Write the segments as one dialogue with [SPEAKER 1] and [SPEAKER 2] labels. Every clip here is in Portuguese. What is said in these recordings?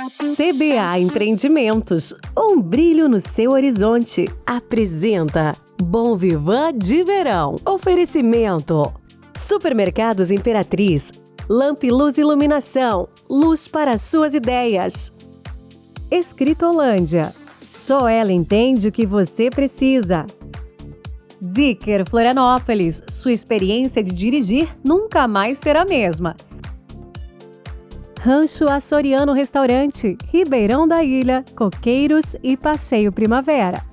[SPEAKER 1] CBA Empreendimentos, um brilho no seu horizonte. Apresenta Bom Vivan de Verão. Oferecimento Supermercados Imperatriz, Lamp Luz Iluminação, luz para suas ideias. Escritolândia, só ela entende o que você precisa. Zicker Florianópolis, sua experiência de dirigir nunca mais será a mesma. Rancho Açoriano Restaurante, Ribeirão da Ilha, Coqueiros e Passeio Primavera.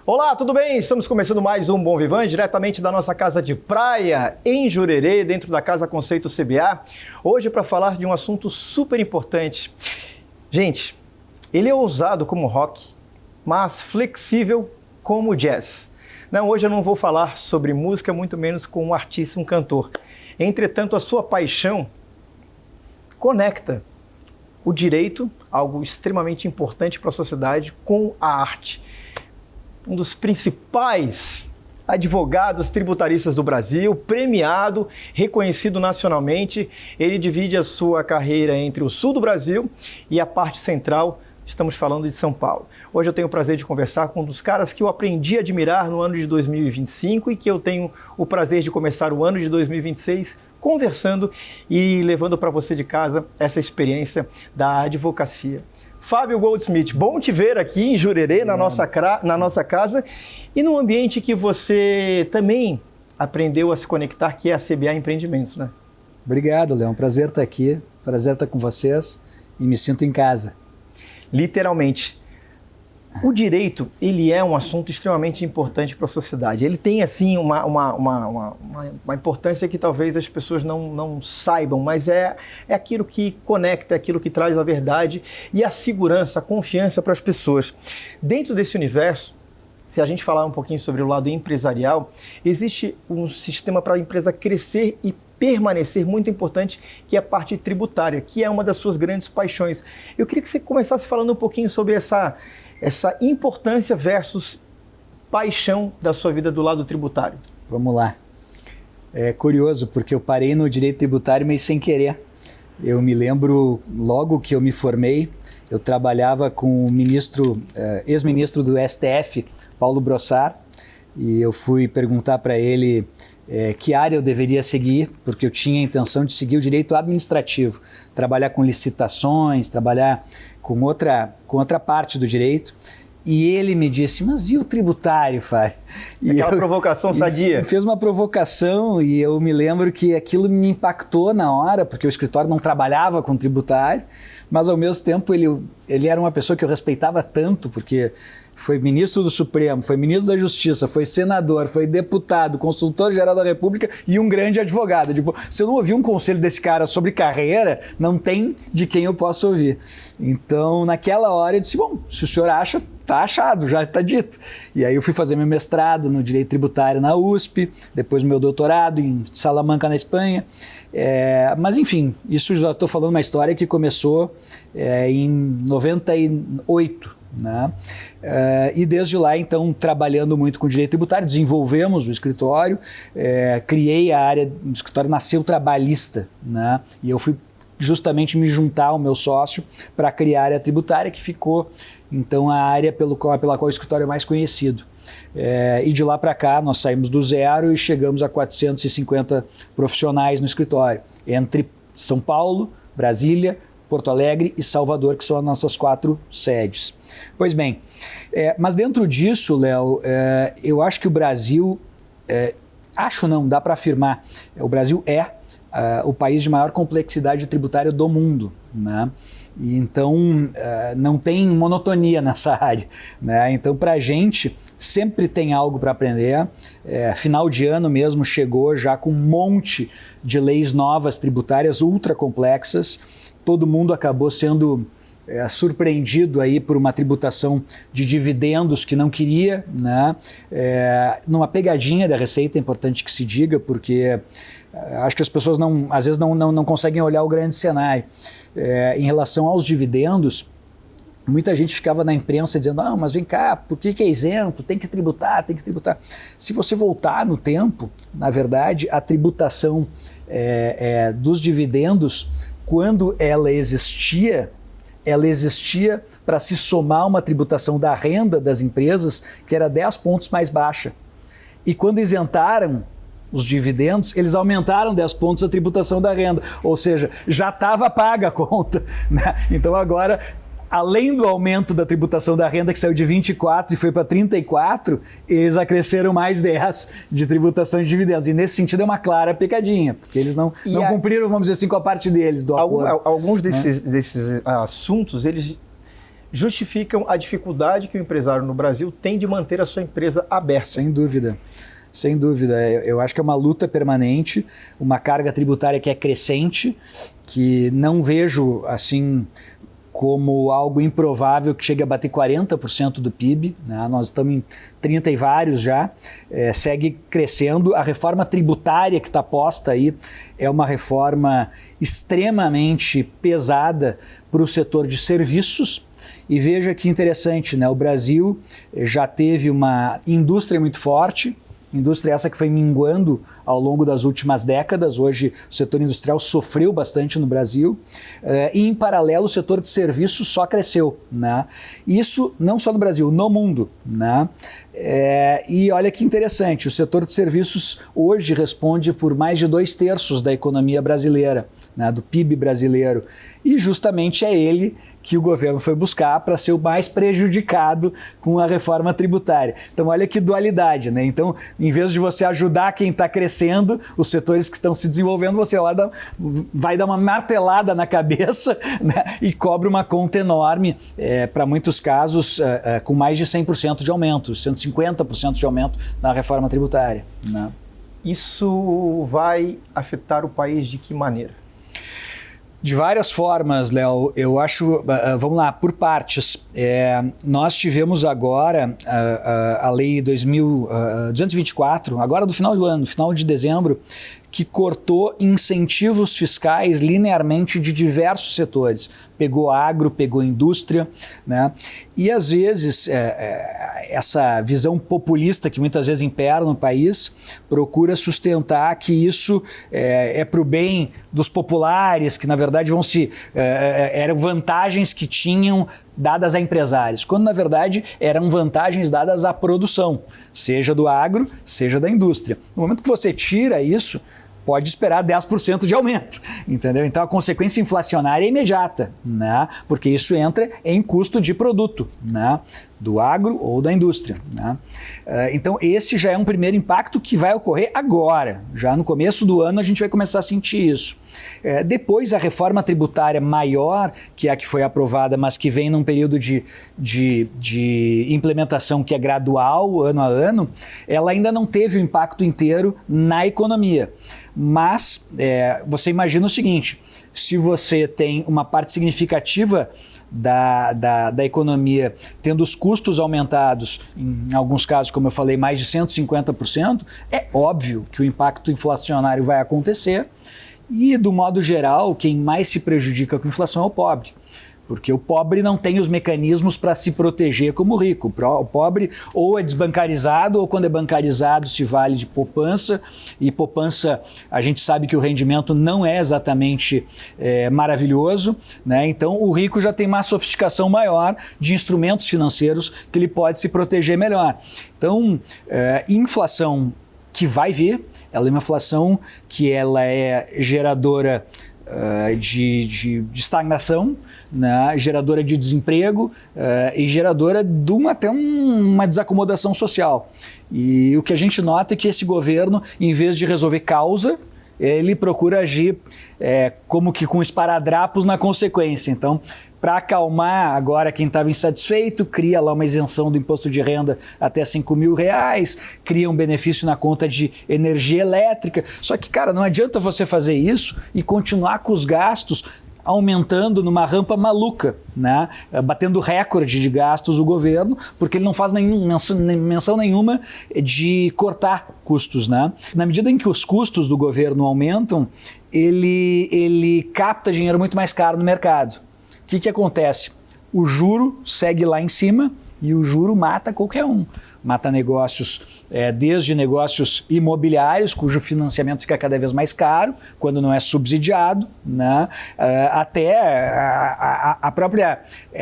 [SPEAKER 2] Olá, tudo bem? Estamos começando mais um Bom Vivan, diretamente da nossa casa de praia, em Jurerê, dentro da Casa Conceito CBA. Hoje para falar de um assunto super importante. Gente, ele é ousado como rock, mas flexível como jazz. Não, hoje eu não vou falar sobre música, muito menos com um artista, um cantor. Entretanto, a sua paixão conecta o direito, algo extremamente importante para a sociedade, com a arte. Um dos principais advogados tributaristas do Brasil, premiado, reconhecido nacionalmente. Ele divide a sua carreira entre o sul do Brasil e a parte central. Estamos falando de São Paulo. Hoje eu tenho o prazer de conversar com um dos caras que eu aprendi a admirar no ano de 2025 e que eu tenho o prazer de começar o ano de 2026 conversando e levando para você de casa essa experiência da advocacia. Fábio Goldsmith, bom te ver aqui em Jurerê, na nossa casa, e num ambiente que você também aprendeu a se conectar, que é a CBA Empreendimentos, né?
[SPEAKER 3] Obrigado, Leão. Prazer estar aqui, prazer estar com vocês e me sinto em casa.
[SPEAKER 2] Literalmente. O direito, ele é um assunto extremamente importante para a sociedade. Ele tem, assim, uma importância que talvez as pessoas não saibam, mas é aquilo que conecta, é aquilo que traz a verdade e a segurança, a confiança para as pessoas. Dentro desse universo, se a gente falar um pouquinho sobre o lado empresarial, existe um sistema para a empresa crescer e permanecer muito importante, que é a parte tributária, que é uma das suas grandes paixões. Eu queria que você começasse falando um pouquinho sobre essa importância versus paixão da sua vida do lado tributário.
[SPEAKER 3] Vamos lá. É curioso, porque eu parei no direito tributário meio sem querer. Eu me lembro, logo que eu me formei, eu trabalhava com o ex-ministro do STF, Paulo Brossard, e eu fui perguntar para ele que área eu deveria seguir, porque eu tinha a intenção de seguir o direito administrativo, trabalhar com licitações, trabalhar com outra parte do direito. E ele me disse, mas e o tributário, Fábio?
[SPEAKER 2] Aquela provocação sadia.
[SPEAKER 3] Fez uma provocação e eu me lembro que aquilo me impactou na hora, porque o escritório não trabalhava com tributário, mas ao mesmo tempo ele era uma pessoa que eu respeitava tanto, porque foi ministro do Supremo, foi ministro da Justiça, foi senador, foi deputado, consultor-geral da República e um grande advogado. Tipo, se eu não ouvir um conselho desse cara sobre carreira, não tem de quem eu possa ouvir. Então, naquela hora, eu disse, bom, se o senhor acha, tá achado, já tá dito. E aí eu fui fazer meu mestrado no Direito Tributário na USP, depois meu doutorado em Salamanca, na Espanha. Mas, enfim, isso já estou falando uma história que começou em 98. Né? E desde lá, então, trabalhando muito com direito tributário, desenvolvemos o escritório, criei a área do escritório, nasceu trabalhista, né? E eu fui justamente me juntar ao meu sócio para criar a área tributária, que ficou, então, a área pela qual o escritório é mais conhecido. E de lá para cá, nós saímos do zero e chegamos a 450 profissionais no escritório, entre São Paulo, Brasília, Porto Alegre e Salvador, que são as nossas 4 sedes. Pois bem, mas dentro disso, Léo, eu acho que o Brasil, dá para afirmar, o Brasil é o país de maior complexidade tributária do mundo, né? E então não tem monotonia nessa área, né? Então, para a gente sempre tem algo para aprender. Final de ano mesmo chegou já com um monte de leis novas tributárias ultra complexas. Todo mundo acabou sendo surpreendido aí por uma tributação de dividendos que não queria, né? Numa pegadinha da Receita, é importante que se diga, porque acho que as pessoas às vezes não conseguem olhar o grande cenário. Em relação aos dividendos, muita gente ficava na imprensa dizendo, mas vem cá, por que é isento? Tem que tributar, tem que tributar. Se você voltar no tempo, na verdade, a tributação dos dividendos quando ela existia para se somar uma tributação da renda das empresas que era 10 pontos mais baixa. E quando isentaram os dividendos, eles aumentaram 10 pontos a tributação da renda. Ou seja, já estava paga a conta, né? Então agora, além do aumento da tributação da renda, que saiu de 24 e foi para 34, eles acresceram mais 10 de tributação de dividendos. E nesse sentido é uma clara pecadinha, porque eles não cumpriram, vamos dizer assim, com a parte deles do acordo.
[SPEAKER 2] Alguns desses assuntos, eles justificam a dificuldade que o empresário no Brasil tem de manter a sua empresa aberta.
[SPEAKER 3] Sem dúvida. Sem dúvida. Eu acho que é uma luta permanente, uma carga tributária que é crescente, que não vejo assim como algo improvável que chegue a bater 40% do PIB, né? Nós estamos em 30 e vários já, segue crescendo. A reforma tributária que está posta aí é uma reforma extremamente pesada para o setor de serviços. E veja que interessante, né? O Brasil já teve uma indústria muito forte, indústria essa que foi minguando ao longo das últimas décadas. Hoje o setor industrial sofreu bastante no Brasil e em paralelo o setor de serviços só cresceu, né? Isso não só no Brasil, no mundo, né? E olha que interessante, o setor de serviços hoje responde por mais de 2/3 da economia brasileira, né, do PIB brasileiro, e justamente é ele que o governo foi buscar para ser o mais prejudicado com a reforma tributária. Então olha que dualidade, né? Então, em vez de você ajudar quem está crescendo, os setores que estão se desenvolvendo, você vai dar uma martelada na cabeça, né, e cobra uma conta enorme, para muitos casos com mais de 100% de aumento, 150% de aumento na reforma tributária, né?
[SPEAKER 2] Isso vai afetar o país de que maneira?
[SPEAKER 3] De várias formas, Léo. Eu acho, vamos lá, por partes. Nós tivemos agora a Lei 2.224, agora do final do ano, final de dezembro, que cortou incentivos fiscais linearmente de diversos setores. Pegou agro, pegou indústria, né? E às vezes essa visão populista que muitas vezes impera no país procura sustentar que isso é para o bem dos populares, que na verdade eram vantagens que tinham dadas a empresários, quando na verdade eram vantagens dadas à produção, seja do agro, seja da indústria. No momento que você tira isso, pode esperar 10% de aumento, entendeu? Então a consequência inflacionária é imediata, né? Porque isso entra em custo de produto, né? Do agro ou da indústria, né? Então esse já é um primeiro impacto que vai ocorrer agora, já no começo do ano a gente vai começar a sentir isso. Depois a reforma tributária maior, que é a que foi aprovada, mas que vem num período de implementação que é gradual, ano a ano, ela ainda não teve o impacto inteiro na economia. Mas você imagina o seguinte, se você tem uma parte significativa da economia tendo os custos aumentados, em alguns casos, como eu falei, mais de 150%, é óbvio que o impacto inflacionário vai acontecer e, do modo geral, quem mais se prejudica com a inflação é o pobre. Porque o pobre não tem os mecanismos para se proteger como o rico. O pobre ou é desbancarizado, ou quando é bancarizado se vale de poupança. E poupança, a gente sabe que o rendimento não é exatamente maravilhoso, né? Então o rico já tem uma sofisticação maior de instrumentos financeiros que ele pode se proteger melhor. Então, inflação que vai vir, ela é uma inflação que ela é geradora de estagnação, né, geradora de desemprego e geradora de até uma desacomodação social. E o que a gente nota é que esse governo, em vez de resolver causa, ele procura agir como que com esparadrapos na consequência. Então, para acalmar agora quem estava insatisfeito, cria lá uma isenção do imposto de renda até R$5.000, cria um benefício na conta de energia elétrica. Só que, cara, não adianta você fazer isso e continuar com os gastos aumentando numa rampa maluca, né? Batendo recorde de gastos o governo, porque ele não faz menção nenhuma de cortar custos, né? Na medida em que os custos do governo aumentam, ele capta dinheiro muito mais caro no mercado. O que acontece? O juro segue lá em cima, E o juro mata qualquer um. Mata negócios, desde negócios imobiliários, cujo financiamento fica cada vez mais caro, quando não é subsidiado, né? Até a própria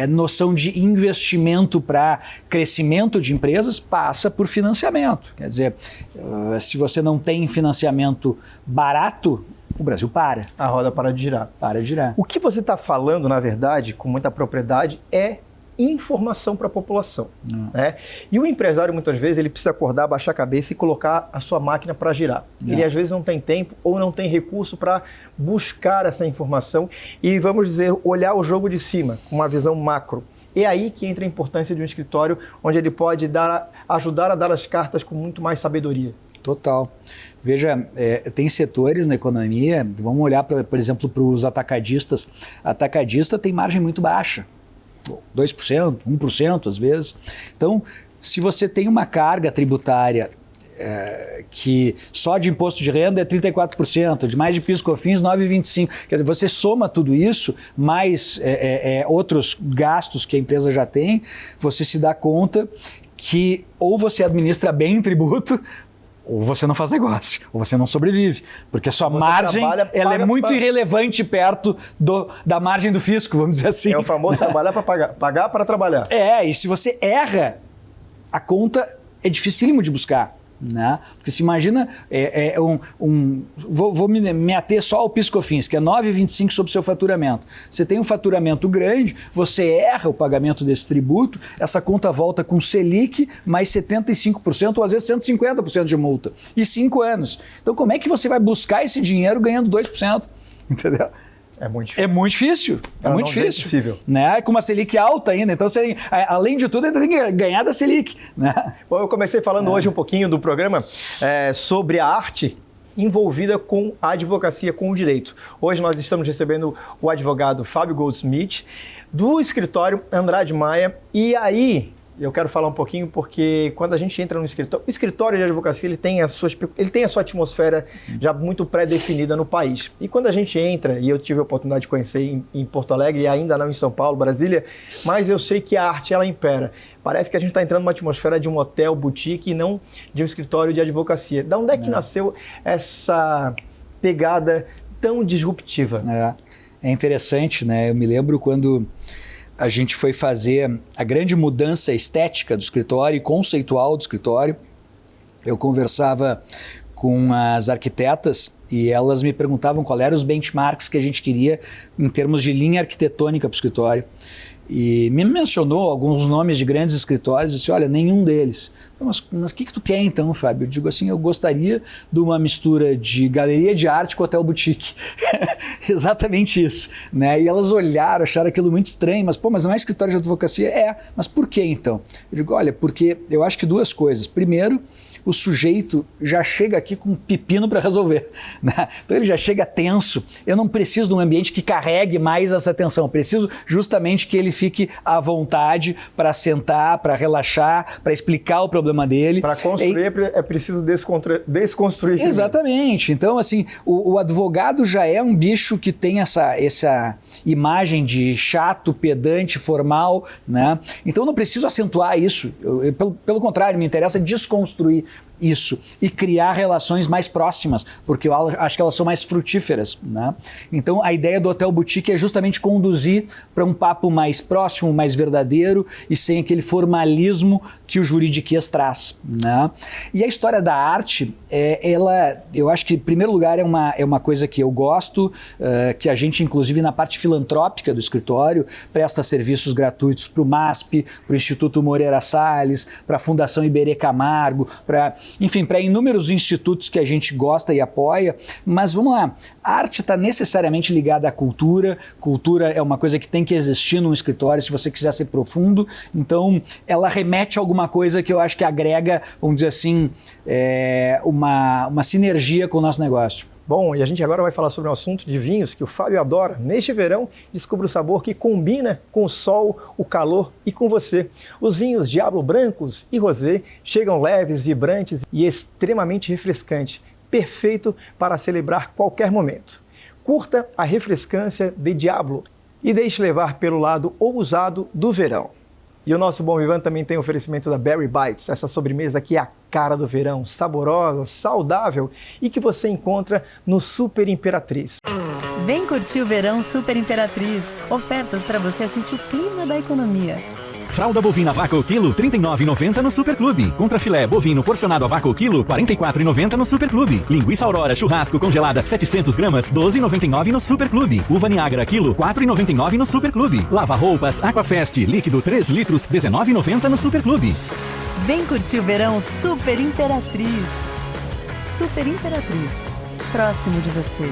[SPEAKER 3] noção de investimento para crescimento de empresas passa por financiamento. Quer dizer, se você não tem financiamento barato, o Brasil para.
[SPEAKER 2] A roda para de girar.
[SPEAKER 3] Para de girar.
[SPEAKER 2] O que você está falando, na verdade, com muita propriedade, é informação para a população. Né? E o empresário, muitas vezes, ele precisa acordar, baixar a cabeça e colocar a sua máquina para girar. Ele, às vezes, não tem tempo ou não tem recurso para buscar essa informação e, vamos dizer, olhar o jogo de cima, com uma visão macro. É aí que entra a importância de um escritório onde ele pode ajudar a dar as cartas com muito mais sabedoria.
[SPEAKER 3] Total. Veja, tem setores na economia, vamos olhar, por exemplo, para os atacadistas. Atacadista tem margem muito baixa, 2%, 1% às vezes. Então, se você tem uma carga tributária que só de imposto de renda é 34%, de mais de PIS e COFINS 9,25%. Quer dizer, você soma tudo isso, mais outros gastos que a empresa já tem, você se dá conta que ou você administra bem o tributo, ou você não faz negócio, ou você não sobrevive, porque a sua margem ela é muito irrelevante perto da margem do fisco, vamos dizer assim.
[SPEAKER 2] É o famoso trabalhar para pagar para trabalhar.
[SPEAKER 3] E se você erra, a conta é dificílimo de buscar. Né? Porque se imagina, vou me ater só ao PIS e COFINS, que é 9,25 sobre o seu faturamento. Você tem um faturamento grande, você erra o pagamento desse tributo, essa conta volta com Selic mais 75% ou às vezes 150% de multa. E 5 anos. Então como é que você vai buscar esse dinheiro ganhando 2%? Entendeu?
[SPEAKER 2] É muito difícil.
[SPEAKER 3] É muito difícil. É muito difícil.
[SPEAKER 2] É impossível.
[SPEAKER 3] Né? Com uma Selic alta ainda. Então, você, além de tudo, ainda tem que ganhar da Selic. Né?
[SPEAKER 2] Bom, eu comecei falando hoje um pouquinho do programa sobre a arte envolvida com a advocacia, com o direito. Hoje nós estamos recebendo o advogado Fábio Goldsmith, do escritório Andrade Maia. E aí, eu quero falar um pouquinho porque quando a gente entra no escritório, o escritório de advocacia ele tem a sua atmosfera já muito pré-definida no país. E quando a gente entra, e eu tive a oportunidade de conhecer em Porto Alegre e ainda não em São Paulo, Brasília, mas eu sei que a arte ela impera. Parece que a gente está entrando numa atmosfera de um hotel boutique e não de um escritório de advocacia. Da onde é que nasceu essa pegada tão disruptiva?
[SPEAKER 3] É interessante, né? Eu me lembro quando a gente foi fazer a grande mudança estética do escritório e conceitual do escritório. Eu conversava com as arquitetas e elas me perguntavam qual eram os benchmarks que a gente queria em termos de linha arquitetônica para o escritório. E me mencionou alguns nomes de grandes escritórios e disse, olha, nenhum deles. Mas o que tu quer então, Fábio? Eu digo assim, eu gostaria de uma mistura de galeria de arte com hotel boutique. Exatamente isso. Né? E elas olharam, acharam aquilo muito estranho, mas não é escritório de advocacia? Mas por que então? Eu digo, olha, porque eu acho que duas coisas. Primeiro, o sujeito já chega aqui com um pepino para resolver. Né? Então ele já chega tenso. Eu não preciso de um ambiente que carregue mais essa tensão. Eu preciso justamente que ele fique à vontade para sentar, para relaxar, para explicar o problema dele.
[SPEAKER 2] Para construir é preciso desconstruir.
[SPEAKER 3] Exatamente. Então, assim, o advogado já é um bicho que tem essa imagem de chato, pedante, formal. Né? Então eu não preciso acentuar isso. Pelo contrário, me interessa desconstruir isso e criar relações mais próximas, porque eu acho que elas são mais frutíferas. Né? Então a ideia do hotel boutique é justamente conduzir para um papo mais próximo, mais verdadeiro e sem aquele formalismo que o juridiquês traz. Né? E a história da arte, eu acho que em primeiro lugar é uma coisa que eu gosto, que a gente inclusive na parte filantrópica do escritório presta serviços gratuitos para o MASP, para o Instituto Moreira Salles, para a Fundação Iberê Camargo, para inúmeros institutos que a gente gosta e apoia, mas vamos lá, a arte está necessariamente ligada à cultura, cultura é uma coisa que tem que existir num escritório se você quiser ser profundo, então ela remete a alguma coisa que eu acho que agrega, vamos dizer assim, uma sinergia com o nosso negócio.
[SPEAKER 2] Bom, e a gente agora vai falar sobre um assunto de vinhos que o Fábio adora. Neste verão, descubra o sabor que combina com o sol, o calor e com você. Os vinhos Diablo brancos e rosé chegam leves, vibrantes e extremamente refrescantes, perfeito para celebrar qualquer momento. Curta a refrescância de Diablo e deixe levar pelo lado ousado do verão. E o nosso Bom Vivant também tem oferecimento da Berry Bites, essa sobremesa que é a cara do verão, saborosa, saudável e que você encontra no Super Imperatriz.
[SPEAKER 4] Vem curtir o verão Super Imperatriz. Ofertas para você sentir o clima da economia.
[SPEAKER 5] Fralda bovina vaca o quilo, R$ 39,90 no Superclube. Contrafilé bovino porcionado a vácuo quilo, R$ 44,90 no Superclube. Linguiça Aurora churrasco congelada 700 gramas, R$ 12,99 no Superclube. Uva Niagara quilo, R$ 4,99 no Superclube. Lava roupas Aquafest líquido 3 litros, R$ 19,90 no Superclube.
[SPEAKER 4] Vem curtir o verão Super Imperatriz. Super Imperatriz. Próximo de você.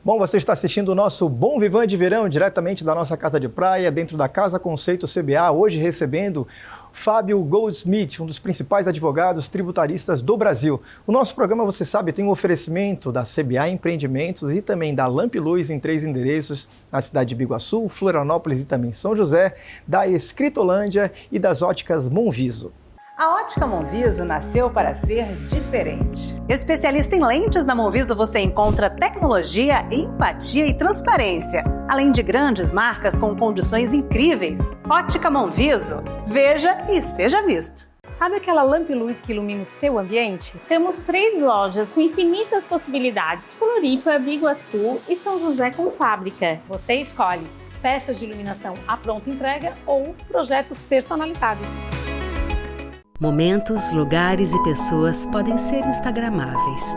[SPEAKER 2] Bom, você está assistindo o nosso Bom Vivant de Verão, diretamente da nossa casa de praia, dentro da Casa Conceito CBA, hoje recebendo Fábio Goldsmith, um dos principais advogados tributaristas do Brasil. O nosso programa, você sabe, tem um oferecimento da CBA Empreendimentos e também da Lamp Luz em 3 endereços, na cidade de Biguaçu, Florianópolis e também São José, da Escritolândia e das óticas Monviso.
[SPEAKER 6] A Ótica Monviso nasceu para ser diferente. Especialista em lentes, na Monviso você encontra tecnologia, empatia e transparência, além de grandes marcas com condições incríveis. Ótica Monviso, veja e seja visto.
[SPEAKER 7] Sabe aquela lamp luz que ilumina o seu ambiente? Temos 3 lojas com infinitas possibilidades: Floripa, Biguaçu e São José com fábrica. Você escolhe peças de iluminação à pronta entrega ou projetos personalizados.
[SPEAKER 8] Momentos, lugares e pessoas podem ser instagramáveis.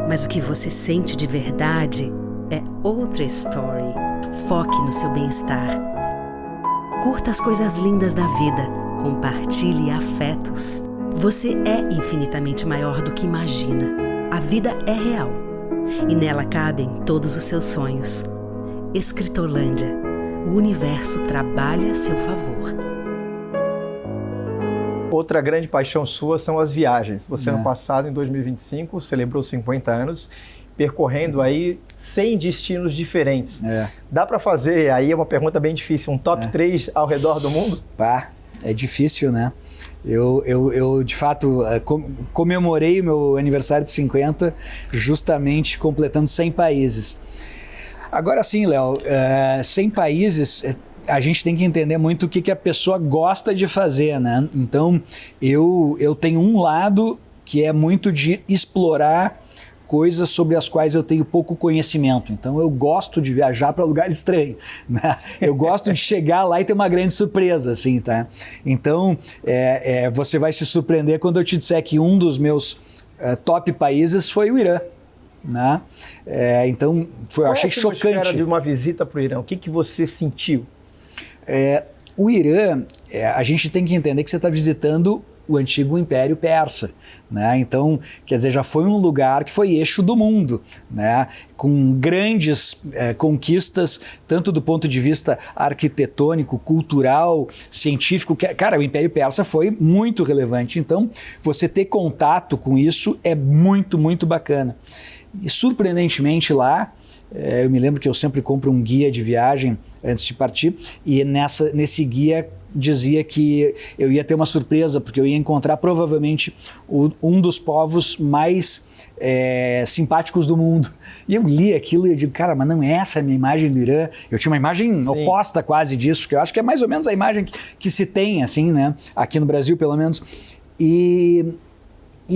[SPEAKER 8] Mas o que você sente de verdade é outra story. Foque no seu bem-estar. Curta as coisas lindas da vida. Compartilhe afetos. Você é infinitamente maior do que imagina. A vida é real. E nela cabem todos os seus sonhos. Escritolândia. O universo trabalha a seu favor.
[SPEAKER 2] Outra grande paixão sua são as viagens. Você, ano passado, em 2025, celebrou 50 anos, percorrendo aí 100 destinos diferentes. Dá para fazer, aí é uma pergunta bem difícil, um top 3 ao redor do mundo?
[SPEAKER 3] Pá, é difícil, né? Eu de fato, comemorei o meu aniversário de 50 justamente completando 100 países. Agora sim, Léo, 100 países... A gente tem que entender muito o que a pessoa gosta de fazer, né? Então, eu tenho um lado que é muito de explorar coisas sobre as quais eu tenho pouco conhecimento. Então, eu gosto de viajar para lugar estranho, né? Eu gosto de chegar lá e ter uma grande surpresa, assim, tá? Então, você vai se surpreender quando eu te disser que um dos meus top países foi o Irã. Né? Então, eu achei chocante.
[SPEAKER 2] Qual é a atmosfera de uma visita para o Irã? O que você sentiu?
[SPEAKER 3] O Irã, a gente tem que entender que você está visitando o antigo Império Persa, né? Então, quer dizer, já foi um lugar que foi eixo do mundo, né? Com grandes conquistas, tanto do ponto de vista arquitetônico, cultural, científico. Cara, o Império Persa foi muito relevante. Então, você ter contato com isso é muito, muito bacana. E, surpreendentemente, lá, eu me lembro que eu sempre compro um guia de viagem antes de partir, e nesse guia dizia que eu ia ter uma surpresa, porque eu ia encontrar provavelmente um dos povos mais simpáticos do mundo. E eu li aquilo e eu digo, cara, mas não é essa a minha imagem do Irã? Eu tinha uma imagem oposta quase disso, que eu acho que é mais ou menos a imagem que se tem, assim, né? Aqui no Brasil, pelo menos. E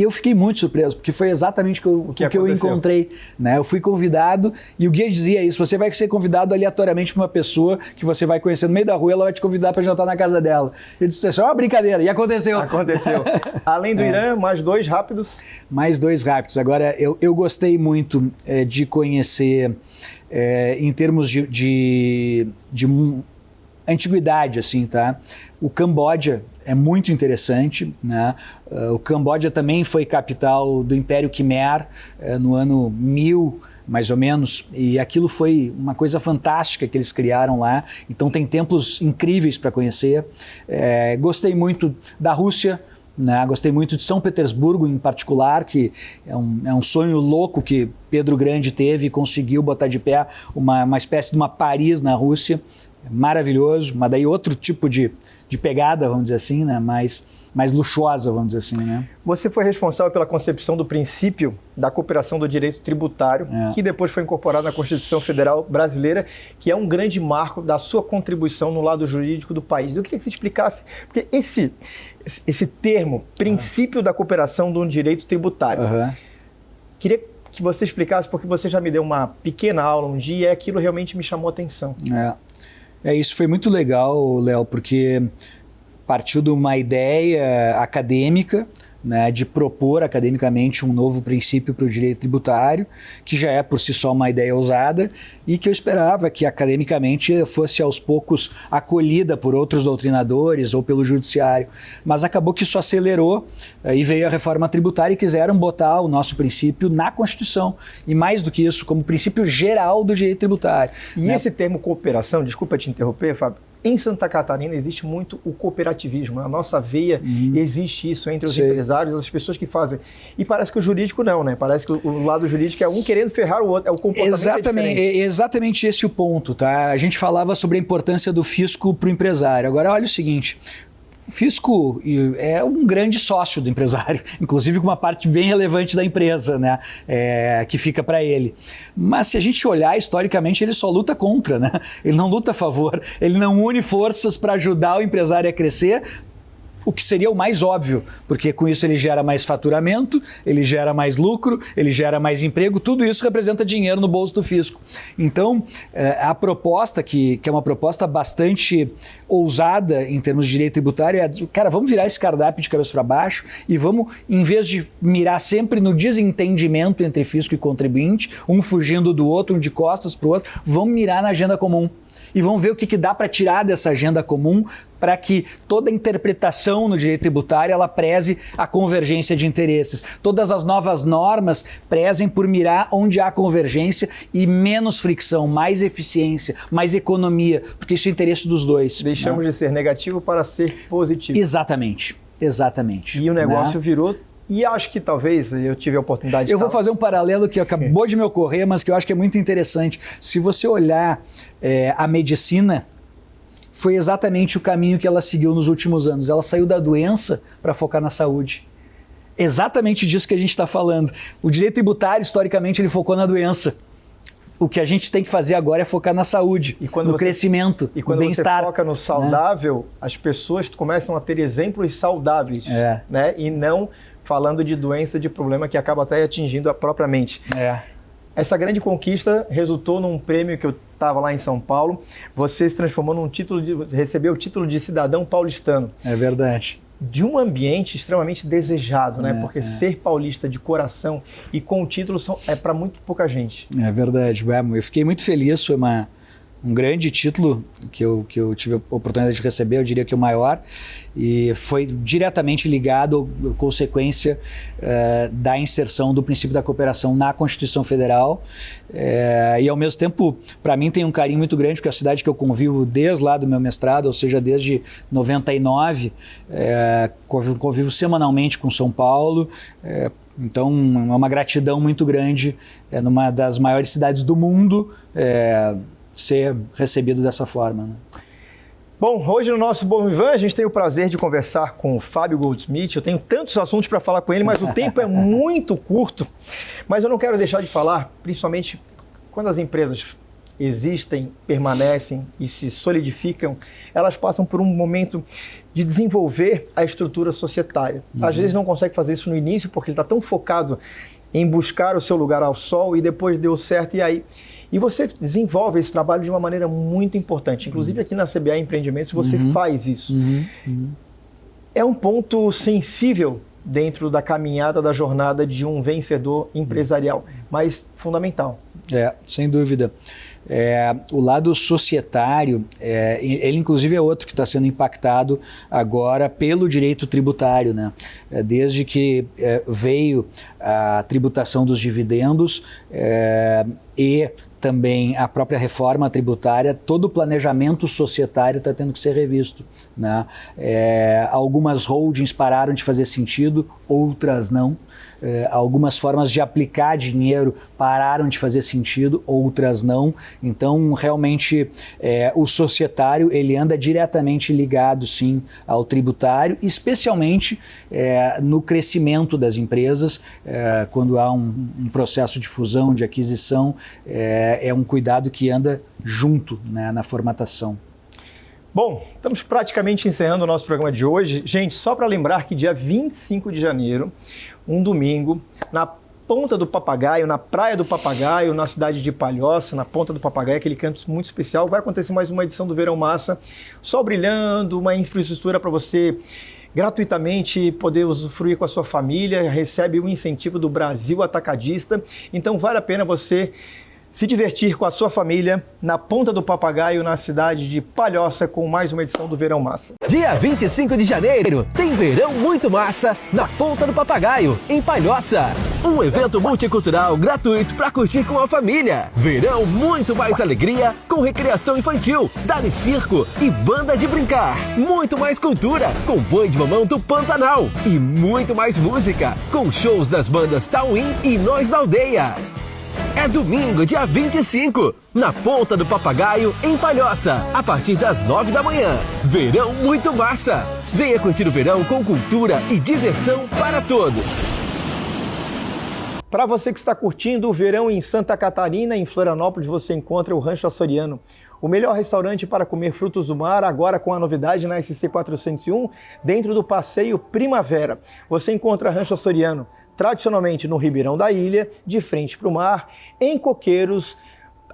[SPEAKER 3] eu fiquei muito surpreso, porque foi exatamente o que eu encontrei, né? Eu fui convidado e o guia dizia isso: você vai ser convidado aleatoriamente por uma pessoa que você vai conhecer no meio da rua, ela vai te convidar para jantar na casa dela. Eu disse, isso é uma brincadeira, e aconteceu.
[SPEAKER 2] Aconteceu. Além do Irã, mais 2 rápidos?
[SPEAKER 3] Mais 2 rápidos. Agora, eu gostei muito de conhecer, em termos de antiguidade, assim, tá? O Camboja é muito interessante, né? O Camboja também foi capital do Império Khmer no ano 1000, mais ou menos, e aquilo foi uma coisa fantástica que eles criaram lá. Então tem templos incríveis para conhecer. Gostei muito da Rússia, né? Gostei muito de São Petersburgo em particular, que é um sonho louco que Pedro Grande teve e conseguiu botar de pé uma espécie de uma Paris na Rússia. maravilhoso, mas daí outro tipo de pegada, vamos dizer assim, né? mais luxuosa, vamos dizer assim, né?
[SPEAKER 2] Você foi responsável pela concepção do princípio da cooperação do direito tributário, que depois foi incorporado na Constituição Federal Brasileira, que é um grande marco da sua contribuição no lado jurídico do país. Eu queria que você explicasse, porque esse termo, princípio da cooperação do direito tributário, queria que você explicasse, porque você já me deu uma pequena aula um dia e aquilo realmente me chamou a atenção.
[SPEAKER 3] Isso foi muito legal, Léo, porque partiu de uma ideia acadêmica, né, de propor academicamente um novo princípio para o direito tributário, que já é por si só uma ideia ousada e que eu esperava que academicamente fosse aos poucos acolhida por outros doutrinadores ou pelo judiciário. Mas acabou que isso acelerou e veio a reforma tributária e quiseram botar o nosso princípio na Constituição. E mais do que isso, como princípio geral do direito tributário.
[SPEAKER 2] E esse termo cooperação, desculpa te interromper, Fábio, em Santa Catarina existe muito o cooperativismo. Na nossa veia existe isso entre os empresários, as pessoas que fazem. E parece que o jurídico não, né? Parece que o lado jurídico é um querendo ferrar o outro, é o comportamento
[SPEAKER 3] exatamente esse o ponto, tá? A gente falava sobre a importância do fisco para o empresário. Agora, olha o seguinte... O fisco é um grande sócio do empresário, inclusive com uma parte bem relevante da empresa, né, que fica para ele. Mas se a gente olhar historicamente, ele só luta contra, né? Ele não luta a favor, ele não une forças para ajudar o empresário a crescer, o que seria o mais óbvio, porque com isso ele gera mais faturamento, ele gera mais lucro, ele gera mais emprego, tudo isso representa dinheiro no bolso do fisco. Então, a proposta, que é uma proposta bastante ousada em termos de direito tributário, é, cara, vamos virar esse cardápio de cabeça para baixo e vamos, em vez de mirar sempre no desentendimento entre fisco e contribuinte, um fugindo do outro, um de costas para o outro, vamos mirar na agenda comum. E vamos ver o que dá para tirar dessa agenda comum para que toda interpretação no direito tributário ela preze a convergência de interesses. Todas as novas normas prezem por mirar onde há convergência e menos fricção, mais eficiência, mais economia, porque isso é o interesse dos dois.
[SPEAKER 2] Deixamos de ser negativo para ser positivo.
[SPEAKER 3] Exatamente.
[SPEAKER 2] E o negócio virou... E acho que talvez eu tive a oportunidade de...
[SPEAKER 3] Eu vou fazer um paralelo que acabou de me ocorrer, mas que eu acho que é muito interessante. Se você olhar a medicina, foi exatamente o caminho que ela seguiu nos últimos anos. Ela saiu da doença para focar na saúde. Exatamente disso que a gente está falando. O direito tributário, historicamente, ele focou na doença. O que a gente tem que fazer agora é focar na saúde, no crescimento,
[SPEAKER 2] e quando
[SPEAKER 3] no bem-estar.
[SPEAKER 2] Você foca no saudável, as pessoas começam a ter exemplos saudáveis, né? E não... falando de doença, de problema que acaba até atingindo a própria mente. Essa grande conquista resultou num prêmio que eu estava lá em São Paulo. Você se transformou num título, recebeu o título de cidadão paulistano. É verdade. De um ambiente extremamente desejado, né? Porque ser paulista de coração e com o título é para muito pouca gente. É verdade. Eu fiquei muito feliz, foi um grande título que eu tive a oportunidade de receber, eu diria que o maior, e foi diretamente ligado à consequência da inserção do princípio da cooperação na Constituição Federal, e ao mesmo tempo, para mim tem um carinho muito grande, porque é a cidade que eu convivo desde lá do meu mestrado, ou seja, desde 99, convivo semanalmente com São Paulo, então é uma gratidão muito grande numa das maiores cidades do mundo, ser recebido dessa forma, né? Bom, hoje no nosso Bom Vivan a gente tem o prazer de conversar com o Fábio Goldsmith. Eu tenho tantos assuntos para falar com ele, mas o tempo é muito curto. Mas eu não quero deixar de falar, principalmente quando as empresas existem, permanecem e se solidificam, elas passam por um momento de desenvolver a estrutura societária. Às vezes não consegue fazer isso no início porque ele está tão focado em buscar o seu lugar ao sol e depois deu certo e aí... E você desenvolve esse trabalho de uma maneira muito importante. Inclusive aqui na CBA Empreendimentos você faz isso. É um ponto sensível dentro da caminhada, da jornada de um vencedor empresarial, mas fundamental. Sem dúvida. O lado societário, ele inclusive é outro que está sendo impactado agora pelo direito tributário, né? Desde que veio a tributação dos dividendos e também a própria reforma tributária, todo o planejamento societário está tendo que ser revisto, né? Algumas holdings pararam de fazer sentido, outras não. Algumas formas de aplicar dinheiro pararam de fazer sentido, outras não.
[SPEAKER 3] Então, realmente, o societário, ele anda diretamente ligado, sim, ao tributário, especialmente no crescimento das empresas, quando há um processo de fusão, de aquisição, é um cuidado que anda junto, né, na formatação.
[SPEAKER 2] Bom, estamos praticamente encerrando o nosso programa de hoje. Gente, só para lembrar que dia 25 de janeiro, um domingo, na Ponta do Papagaio, na Praia do Papagaio, na cidade de Palhoça, na Ponta do Papagaio, aquele canto muito especial, vai acontecer mais uma edição do Verão Massa, sol brilhando, uma infraestrutura para você gratuitamente poder usufruir com a sua família, recebe um incentivo do Brasil Atacadista, então vale a pena você se divertir com a sua família na Ponta do Papagaio, na cidade de Palhoça, com mais uma edição do Verão Massa.
[SPEAKER 9] Dia 25 de janeiro, tem Verão Muito Massa na Ponta do Papagaio, em Palhoça. Um evento multicultural gratuito para curtir com a família. Verão muito mais alegria, com recreação infantil, Dali Circo e banda de brincar. Muito mais cultura, com Boi de Mamão do Pantanal. E muito mais música, com shows das bandas Tauim e Nós da Aldeia. É domingo, dia 25, na Ponta do Papagaio, em Palhoça, a partir das 9 da manhã. Verão Muito Massa. Venha curtir o verão com cultura e diversão para todos.
[SPEAKER 2] Para você que está curtindo o verão em Santa Catarina, em Florianópolis, você encontra o Rancho Açoriano, o melhor restaurante para comer frutos do mar, agora com a novidade na SC 401, dentro do Passeio Primavera. Você encontra Rancho Açoriano, tradicionalmente no Ribeirão da Ilha, de frente para o mar, em Coqueiros,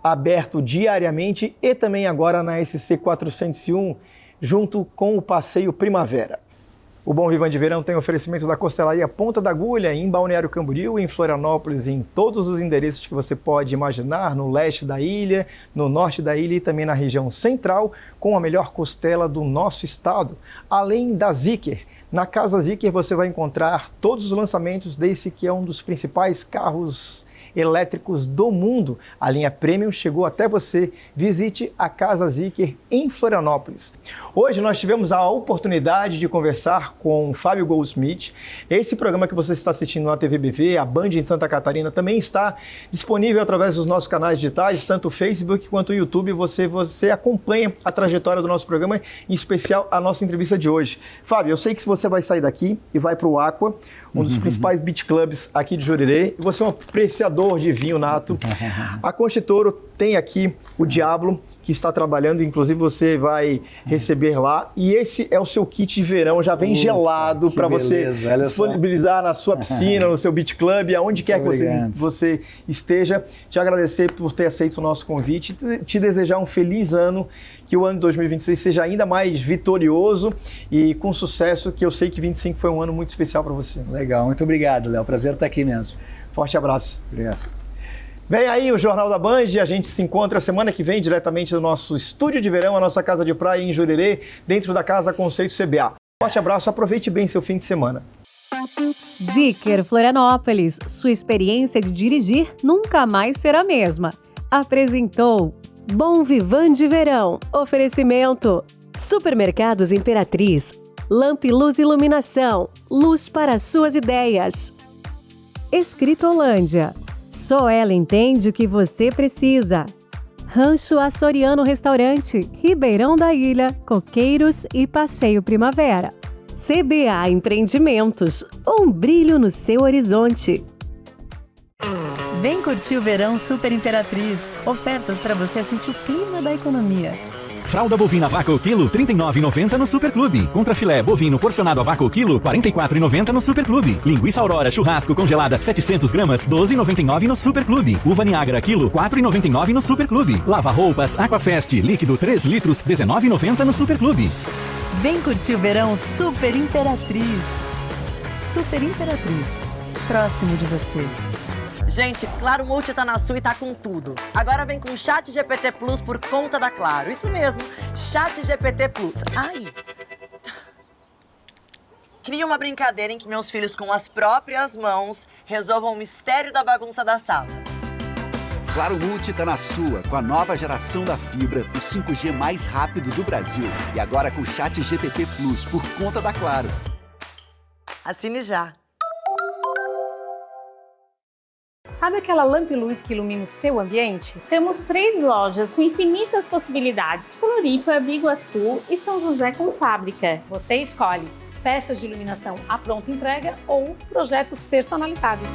[SPEAKER 2] aberto diariamente, e também agora na SC 401, junto com o Passeio Primavera. O Bom Vivant de Verão tem oferecimento da Costelaria Ponta da Agulha, em Balneário Camboriú, em Florianópolis, em todos os endereços que você pode imaginar, no leste da ilha, no norte da ilha e também na região central, com a melhor costela do nosso estado, além da Zicker. Na Casa Zicker você vai encontrar todos os lançamentos desse que é um dos principais carros elétricos do mundo. A linha Premium chegou até você. Visite a Casa Zicker em Florianópolis. Hoje nós tivemos a oportunidade de conversar com Fábio Goldsmith. Esse programa que você está assistindo na TVBV, a Band em Santa Catarina, também está disponível através dos nossos canais digitais, tanto o Facebook quanto o YouTube. Você acompanha a trajetória do nosso programa, em especial a nossa entrevista de hoje. Fábio, eu sei que você vai sair daqui e vai para o Aqua, um dos principais beach clubs aqui de Jurerê, e você é um apreciador de vinho nato. A Conchitoro tem aqui o Diablo, que está trabalhando, inclusive você vai receber lá, e esse é o seu kit de verão, já vem gelado para você disponibilizar na sua piscina, no seu beach club, aonde quer que você esteja. Te agradecer por ter aceito o nosso convite, te desejar um feliz ano, que o ano de 2026 seja ainda mais vitorioso e com sucesso, que eu sei que 25 foi um ano muito especial para você.
[SPEAKER 3] Legal, muito obrigado, Léo. Prazer estar aqui mesmo.
[SPEAKER 2] Forte abraço.
[SPEAKER 3] Obrigado.
[SPEAKER 2] Vem aí o Jornal da Band, a gente se encontra semana que vem diretamente do nosso estúdio de verão, a nossa casa de praia em Jurerê, dentro da Casa Conceito CBA. Forte abraço, aproveite bem seu fim de semana.
[SPEAKER 1] Zicker Florianópolis, sua experiência de dirigir nunca mais será a mesma. Apresentou Bom Vivant de Verão. Oferecimento Supermercados Imperatriz, Lamp Luz Iluminação, luz para suas ideias. Escritolândia, só ela entende o que você precisa. Rancho Açoriano Restaurante, Ribeirão da Ilha, Coqueiros e Passeio Primavera. CBA Empreendimentos, um brilho no seu horizonte.
[SPEAKER 4] Vem curtir o verão Super Imperatriz. Ofertas para você sentir o clima da economia.
[SPEAKER 5] Fralda bovina vaca o quilo, R$ 39,90 no Superclube. Contra filé bovino porcionado a vácuo o quilo, R$ 44,90 no Superclube. Linguiça Aurora churrasco congelada 700 gramas, R$ 12,99 no Superclube. Uva Niagara quilo, R$ 4,99 no Superclube. Lava roupas Aquafest líquido 3 litros, R$ 19,90 no Superclube.
[SPEAKER 4] Vem curtir o verão Super Imperatriz. Super Imperatriz. Próximo de você.
[SPEAKER 10] Gente, Claro Multi tá na sua e tá com tudo. Agora vem com o Chat GPT Plus por conta da Claro. Isso mesmo, Chat GPT Plus. Ai! Cria uma brincadeira em que meus filhos, com as próprias mãos, resolvam o mistério da bagunça da sala.
[SPEAKER 11] Claro Multi tá na sua, com a nova geração da fibra, o 5G mais rápido do Brasil. E agora com o Chat GPT Plus por conta da Claro.
[SPEAKER 10] Assine já.
[SPEAKER 7] Sabe aquela lamp-luz que ilumina o seu ambiente? Temos 3 lojas com infinitas possibilidades: Floripa, Biguaçu e São José com fábrica. Você escolhe peças de iluminação à pronta entrega ou projetos personalizados.